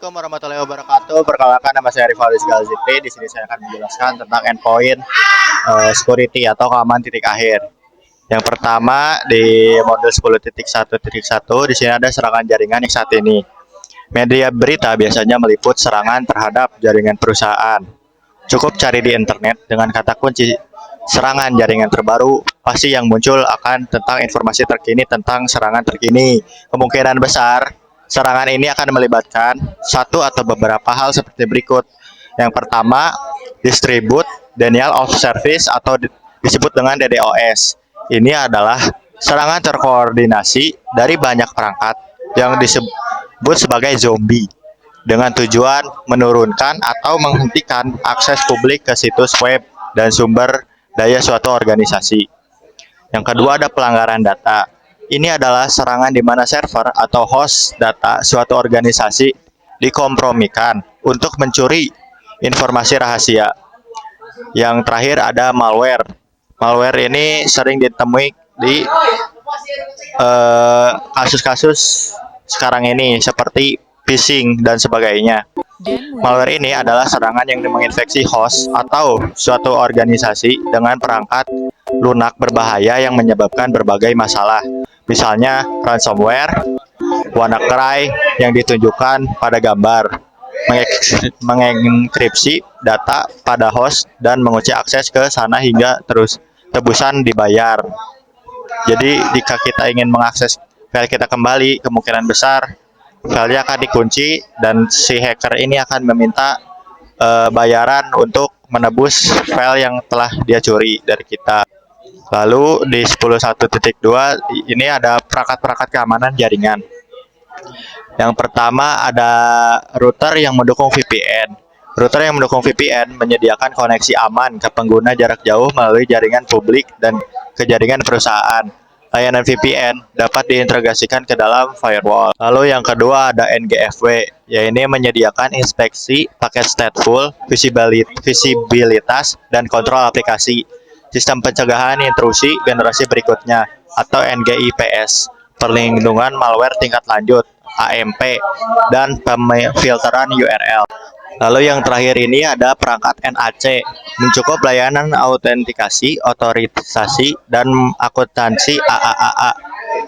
Assalamualaikum warahmatullahi wabarakatuh. Perkenalkan, nama saya Rivaldi Galzikri. Di sini saya akan menjelaskan tentang endpoint security atau keamanan titik akhir. Yang pertama di modul 10.1.1 di sini ada serangan jaringan yang saat ini. Media berita biasanya meliput serangan terhadap jaringan perusahaan. Cukup cari di internet dengan kata kunci serangan jaringan terbaru, pasti yang muncul akan tentang informasi terkini tentang serangan terkini. Kemungkinan besar serangan ini akan melibatkan satu atau beberapa hal seperti berikut. Yang pertama, distribute denial of service atau disebut dengan DDoS. Ini adalah serangan terkoordinasi dari banyak perangkat yang disebut sebagai zombie dengan tujuan menurunkan atau menghentikan akses publik ke situs web dan sumber daya suatu organisasi. Yang kedua ada pelanggaran data. Ini adalah serangan di mana server atau host data suatu organisasi dikompromikan untuk mencuri informasi rahasia. Yang terakhir ada malware. Malware ini sering ditemui di kasus-kasus sekarang ini seperti phishing dan sebagainya. Malware ini adalah serangan yang menginfeksi host atau suatu organisasi dengan perangkat lunak berbahaya yang menyebabkan berbagai masalah. Misalnya ransomware, WannaCry yang ditunjukkan pada gambar, mengenkripsi data pada host dan mengunci akses ke sana hingga terus tebusan dibayar. Jadi jika kita ingin mengakses file kita kembali, kemungkinan besar filenya akan dikunci dan si hacker ini akan meminta bayaran untuk menebus file yang telah dia curi dari kita. Lalu di 10.1.2 ini ada perangkat-perangkat keamanan jaringan. Yang pertama ada router yang mendukung VPN. Router yang mendukung VPN menyediakan koneksi aman ke pengguna jarak jauh melalui jaringan publik dan ke jaringan perusahaan. Layanan VPN dapat diintegrasikan ke dalam firewall. Lalu yang kedua ada NGFW, yaitu menyediakan inspeksi paket stateful, visibilitas, dan kontrol aplikasi. Sistem pencegahan intrusi generasi berikutnya atau NGIPS, perlindungan malware tingkat lanjut AMP, dan pemfilteran URL. Lalu yang terakhir ini ada perangkat NAC, mencukup layanan autentikasi, otorisasi, dan akuntansi AAA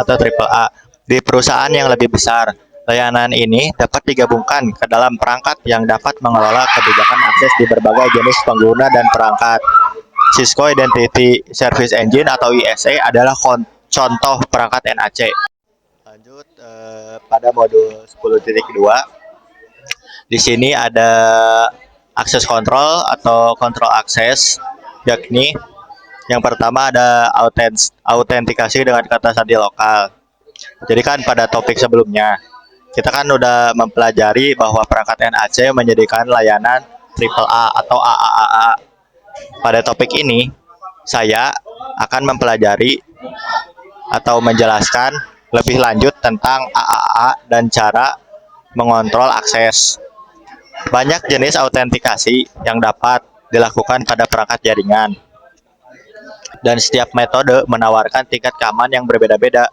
atau AAA di perusahaan yang lebih besar. Layanan ini dapat digabungkan ke dalam perangkat yang dapat mengelola kebijakan akses di berbagai jenis pengguna dan perangkat. Cisco Identity Service Engine atau ISE adalah contoh perangkat NAC. Lanjut pada modul 10.2. Di sini ada akses kontrol atau kontrol akses, yakni yang pertama ada autentikasi dengan kata sandi lokal. Jadi kan pada topik sebelumnya kita kan udah mempelajari bahwa perangkat NAC menyediakan layanan AAA atau AAA. Pada topik ini saya akan mempelajari atau menjelaskan lebih lanjut tentang AAA dan cara mengontrol akses. Banyak jenis autentikasi yang dapat dilakukan pada perangkat jaringan. Dan setiap metode menawarkan tingkat keamanan yang berbeda-beda.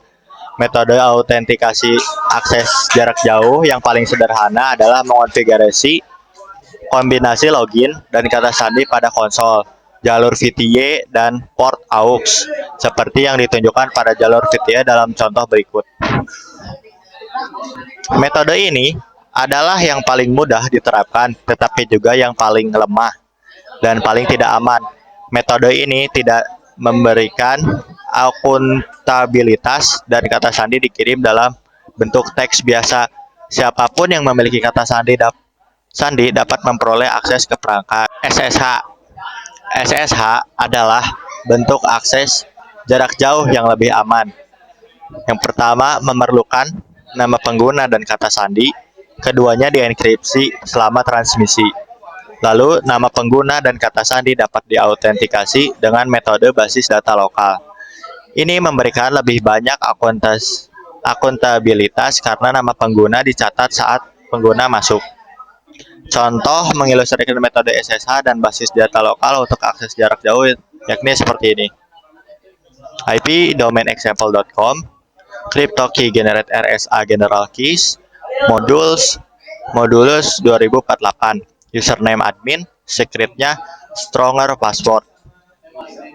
Metode autentikasi akses jarak jauh yang paling sederhana adalah mengonfigurasi kombinasi login dan kata sandi pada konsol, jalur VTY, dan port AUX, seperti yang ditunjukkan pada jalur VTY dalam contoh berikut. Metode ini adalah yang paling mudah diterapkan, tetapi juga yang paling lemah dan paling tidak aman. Metode ini tidak memberikan akuntabilitas dan kata sandi dikirim dalam bentuk teks biasa. Siapapun yang memiliki kata sandi dapat memperoleh akses ke perangkat. SSH adalah bentuk akses jarak jauh yang lebih aman. Yang pertama memerlukan nama pengguna dan kata sandi. Keduanya dienkripsi selama transmisi. Lalu nama pengguna dan kata sandi dapat diautentikasi dengan metode basis data lokal. Ini memberikan lebih banyak akuntabilitas karena nama pengguna dicatat saat pengguna masuk. Contoh mengilustrasikan metode SSH dan basis data lokal untuk akses jarak jauh yakni seperti ini. IP domainexample.com, crypto key generate RSA general keys, modules, Modulus 2048. Username admin, secretnya stronger password.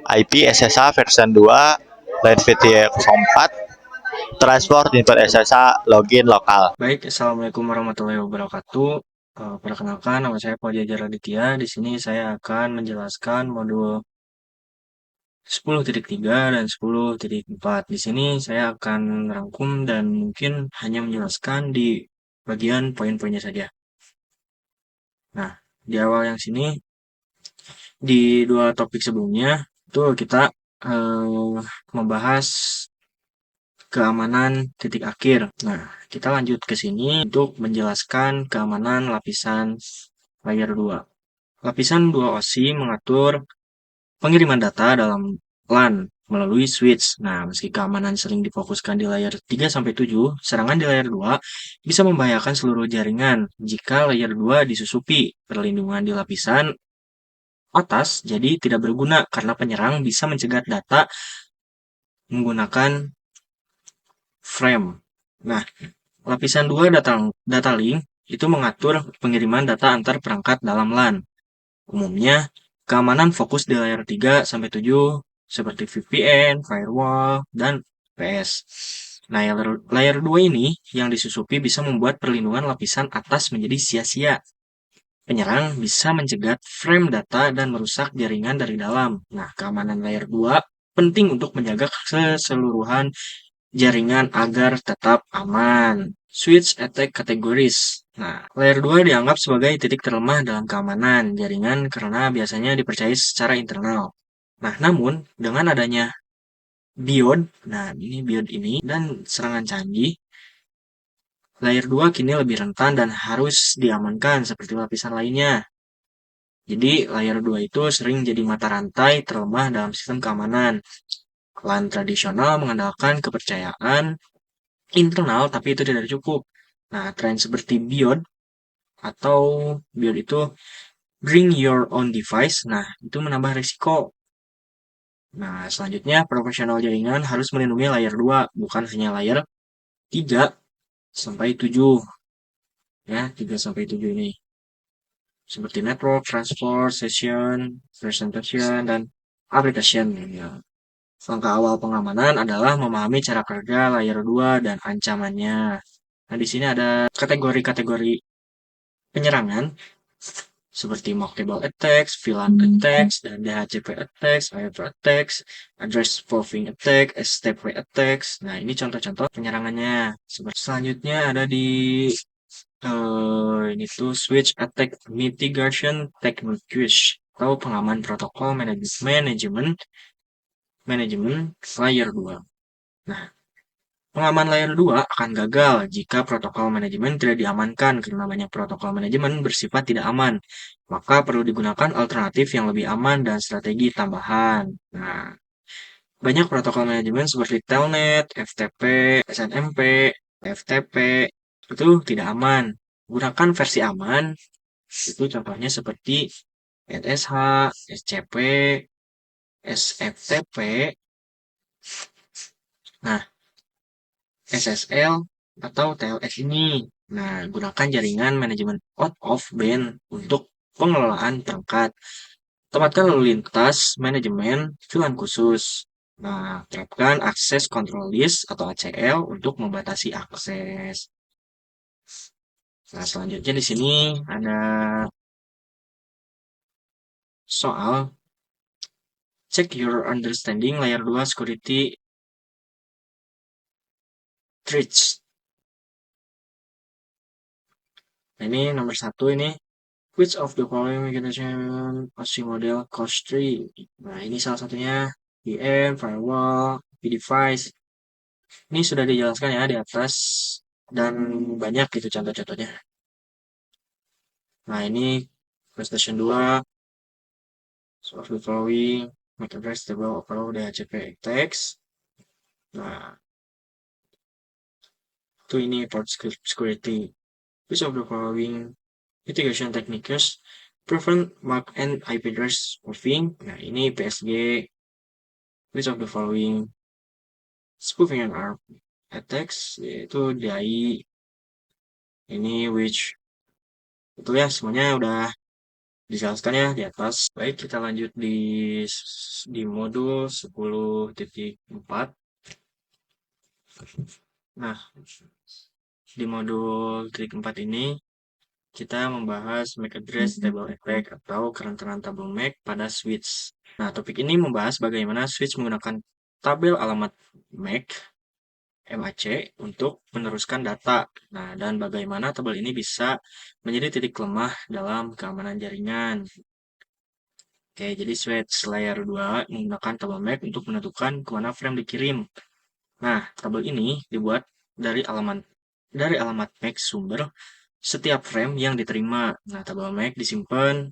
IP SSH version 2, line VTX 04, transport input SSH, login lokal. Baik, Assalamualaikum warahmatullahi wabarakatuh. Perkenalkan, nama saya Fajar Raditya. Di sini saya akan menjelaskan modul 10.3 dan 10.4. Di sini saya akan merangkum dan mungkin hanya menjelaskan di bagian poin-poinnya saja. Nah, di awal yang sini, di dua topik sebelumnya, itu kita membahas keamanan titik akhir. Nah, kita lanjut ke sini untuk menjelaskan keamanan lapisan layer 2. Lapisan 2OC mengatur pengiriman data dalam LAN melalui switch. Nah, meski keamanan sering difokuskan di layer 3-7, serangan di layer 2 bisa membahayakan seluruh jaringan jika layer 2 disusupi. Perlindungan di lapisan atas jadi tidak berguna karena penyerang bisa mencegat data menggunakan frame. Nah, lapisan 2 data link itu mengatur pengiriman data antar perangkat dalam LAN. Umumnya, keamanan fokus di layer 3-7 seperti VPN, firewall, dan PS. Nah, layer 2 ini yang disusupi bisa membuat perlindungan lapisan atas menjadi sia-sia. Penyerang bisa mencegat frame data dan merusak jaringan dari dalam. Nah, keamanan layer 2 penting untuk menjaga keseluruhan jaringan agar tetap aman. Switch attack categories. Nah, layer 2 dianggap sebagai titik terlemah dalam keamanan jaringan karena biasanya dipercayai secara internal. Nah, namun dengan adanya BIOD, nah ini BIOD ini dan serangan canggih, layer 2 kini lebih rentan dan harus diamankan seperti lapisan lainnya. Jadi, layer 2 itu sering jadi mata rantai terlemah dalam sistem keamanan. LAN tradisional mengandalkan kepercayaan internal, tapi itu tidak cukup. Nah, tren seperti BIOD atau BIOD itu bring your own device, nah itu menambah risiko. Nah, selanjutnya profesional jaringan harus melindungi layer 2, bukan hanya layer 3-7 ya, 3-7 ini. Seperti network, transport, session, presentation, dan application. Ya. Langkah awal pengamanan adalah memahami cara kerja layer 2 dan ancamannya. Nah, di sini ada kategori-kategori penyerangan seperti mockable attacks, VLAN attacks, dan DHCP attacks, IOP attacks, address spoofing attack, STP attacks. Nah, ini contoh-contoh penyerangannya. Selanjutnya ada di ini tuh switch attack mitigation techniques atau pengaman protokol manajemen layer 2. Nah, pengaman layer 2 akan gagal jika protokol manajemen tidak diamankan karena banyak protokol manajemen bersifat tidak aman. Maka perlu digunakan alternatif yang lebih aman dan strategi tambahan. Nah, banyak protokol manajemen seperti Telnet, FTP, SNMP, FTP itu tidak aman. Gunakan versi aman, itu contohnya seperti SSH, SCP, SFTP, nah SSL atau TLS ini. Nah, gunakan jaringan manajemen out of band untuk pengelolaan perangkat. Tempatkan lalu lintas manajemen VLAN khusus. Nah, terapkan akses control list atau ACL untuk membatasi akses. Nah, selanjutnya di sini ada soal check your understanding layer 2 security threats. Nah, ini nomor 1 ini which of the following migration OC model cost 3? Nah, ini salah satunya VM, firewall, device. Ini sudah dijelaskan ya di atas dan banyak gitu contoh-contohnya. Nah, ini PlayStation 2, so of the following make address table overall DHCP text. Nah, itu ini port security. Which of the following mitigation techniques prevent MAC and IP address spoofing? Nah, ini PSG. Which of the following spoofing and ARP attacks? Yaitu DAI. Ini which Betul ya, semuanya udah dijelaskan ya di atas. Baik, kita lanjut di modul 10.4. Nah, di modul titik 4 ini kita membahas MAC address table attack atau kerentanan tabel MAC pada switch. Nah, topik ini membahas bagaimana switch menggunakan tabel alamat MAC MAC untuk meneruskan data. Nah, dan bagaimana tabel ini bisa menjadi titik lemah dalam keamanan jaringan. Oke, jadi switch layer 2 menggunakan tabel MAC untuk menentukan kemana frame dikirim. Nah, tabel ini dibuat dari alamat MAC sumber setiap frame yang diterima. Nah, tabel MAC disimpan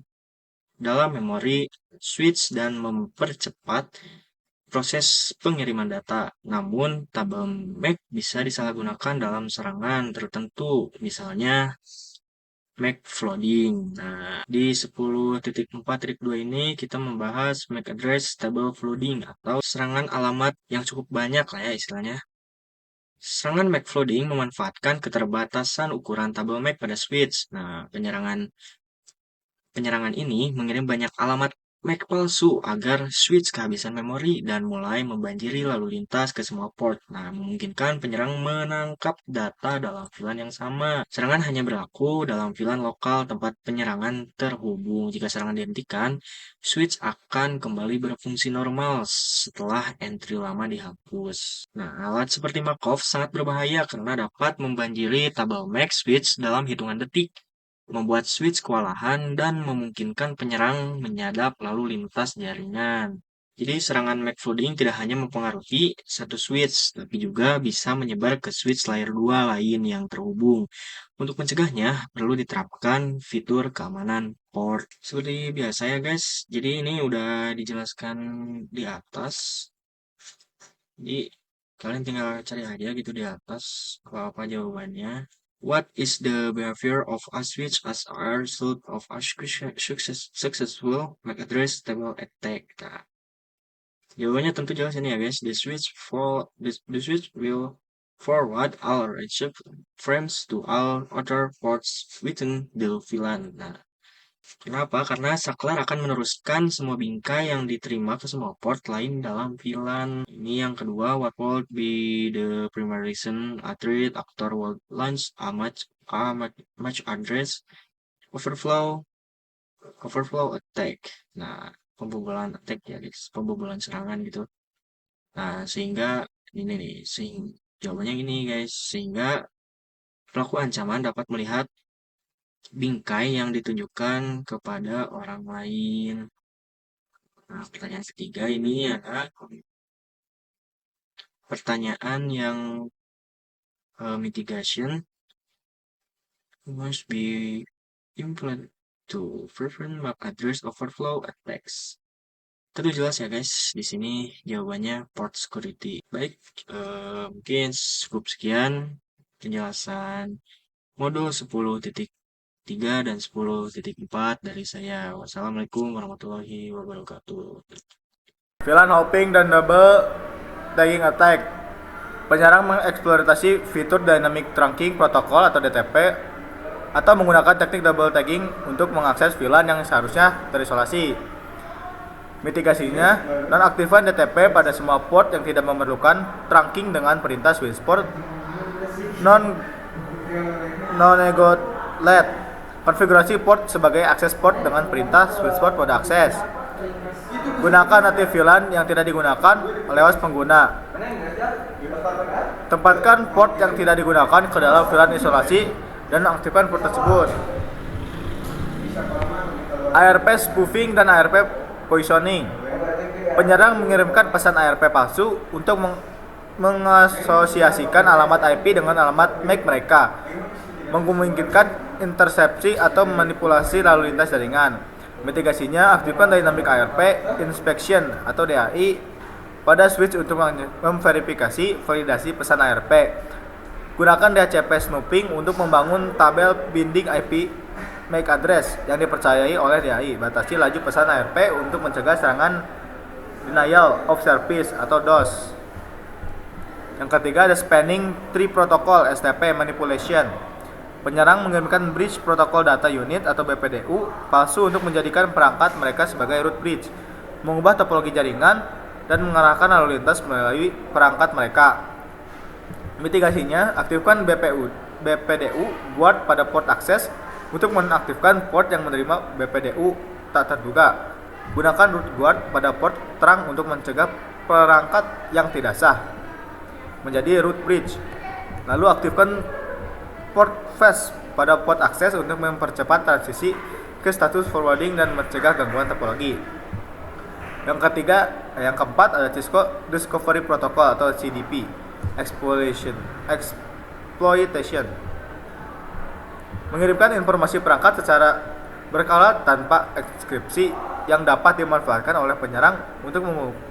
dalam memori switch dan mempercepat proses pengiriman data. Namun, tabel MAC bisa disalahgunakan dalam serangan tertentu, misalnya MAC flooding. Nah, di 10.4.2 ini kita membahas MAC address table flooding atau serangan alamat yang cukup banyak lah ya istilahnya. Serangan MAC flooding memanfaatkan keterbatasan ukuran tabel MAC pada switch. Nah, penyerangan ini mengirim banyak alamat MAC palsu agar switch kehabisan memori dan mulai membanjiri lalu lintas ke semua port. Nah, memungkinkan penyerang menangkap data dalam VLAN yang sama. Serangan hanya berlaku dalam VLAN lokal tempat penyerangan terhubung. Jika serangan dihentikan, switch akan kembali berfungsi normal setelah entry lama dihapus. Nah, alat seperti Markov sangat berbahaya karena dapat membanjiri tabel MAC switch dalam hitungan detik, membuat switch kewalahan dan memungkinkan penyerang menyadap lalu lintas jaringan. Jadi serangan MAC flooding tidak hanya mempengaruhi satu switch, tapi juga bisa menyebar ke switch layer 2 lain yang terhubung. Untuk mencegahnya, perlu diterapkan fitur keamanan port. Seperti biasa ya guys, jadi ini udah dijelaskan di atas. Jadi kalian tinggal cari aja gitu di atas apa jawabannya. What is the behavior of a switch as a result of a successful MAC address table attack? Nah, jawabannya tentu jelas ini ya guys. The switch will forward all reserved frames to all other ports within the VLAN. Nah, kenapa? Karena saklar akan meneruskan semua bingkai yang diterima ke semua port lain dalam VLAN. Ini yang kedua, what would be the primary reason a threat actor would launch a match address overflow attack. Nah, pembobolan attack ya guys, pembobolan serangan gitu. Nah, sehingga ini nih, jawabannya gini guys, sehingga pelaku ancaman dapat melihat bingkai yang ditunjukkan kepada orang lain. Nah, pertanyaan ketiga ini adalah pertanyaan yang mitigation must be implemented to prevent MAC address overflow attacks. Tentu jelas ya guys, di sini jawabannya port security. Baik, mungkin cukup sekian penjelasan modul 10.3 dan 10.4 dari saya. Wassalamualaikum warahmatullahi wabarakatuh. VLAN hopping dan double tagging attack. Penyerang mengeksploitasi fitur dynamic trunking protocol atau DTP atau menggunakan teknik double tagging untuk mengakses VLAN yang seharusnya terisolasi. Mitigasinya, nonaktifkan DTP pada semua port yang tidak memerlukan trunking dengan perintah switch port non-negotiate. Konfigurasi port sebagai akses port dengan perintah switch port pada akses. Gunakan native VLAN yang tidak digunakan lewat pengguna. Tempatkan port yang tidak digunakan ke dalam VLAN isolasi dan aktifkan port tersebut. ARP spoofing dan ARP poisoning. Penyerang mengirimkan pesan ARP palsu untuk mengasosiasikan alamat IP dengan alamat MAC mereka, memungkinkan intersepsi atau manipulasi lalu lintas jaringan. Mitigasinya, aktifkan Dynamic ARP Inspection atau DAI pada switch untuk memverifikasi validasi pesan ARP. Gunakan DHCP snooping untuk membangun tabel binding IP MAC address yang dipercayai oleh DAI. Batasi laju pesan ARP untuk mencegah serangan denial of service atau DOS. Yang ketiga ada spanning tree protocol STP manipulation. Penyerang mengirimkan Bridge Protocol Data Unit atau BPDU palsu untuk menjadikan perangkat mereka sebagai root bridge, mengubah topologi jaringan, dan mengarahkan lalu lintas melalui perangkat mereka. Mitigasinya, aktifkan BPDU guard pada port akses untuk menaktifkan port yang menerima BPDU tak terduga. Gunakan root guard pada port terang untuk mencegah perangkat yang tidak sah menjadi root bridge. Lalu aktifkan port fast pada port akses untuk mempercepat transisi ke status forwarding dan mencegah gangguan topologi. Yang keempat ada Cisco Discovery Protocol atau CDP, exploitation. Mengirimkan informasi perangkat secara berkala tanpa enkripsi yang dapat dimanfaatkan oleh penyerang untuk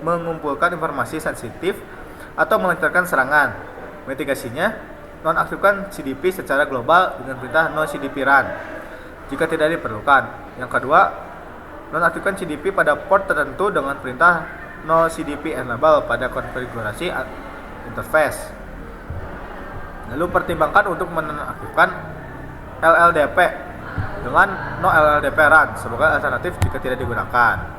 mengumpulkan informasi sensitif atau melancarkan serangan. Mitigasinya, nonaktifkan CDP secara global dengan perintah no CDP run jika tidak diperlukan. Yang kedua, nonaktifkan CDP pada port tertentu dengan perintah no CDP enable pada konfigurasi interface. Lalu pertimbangkan untuk menonaktifkan LLDP dengan no LLDP run sebagai alternatif jika tidak digunakan.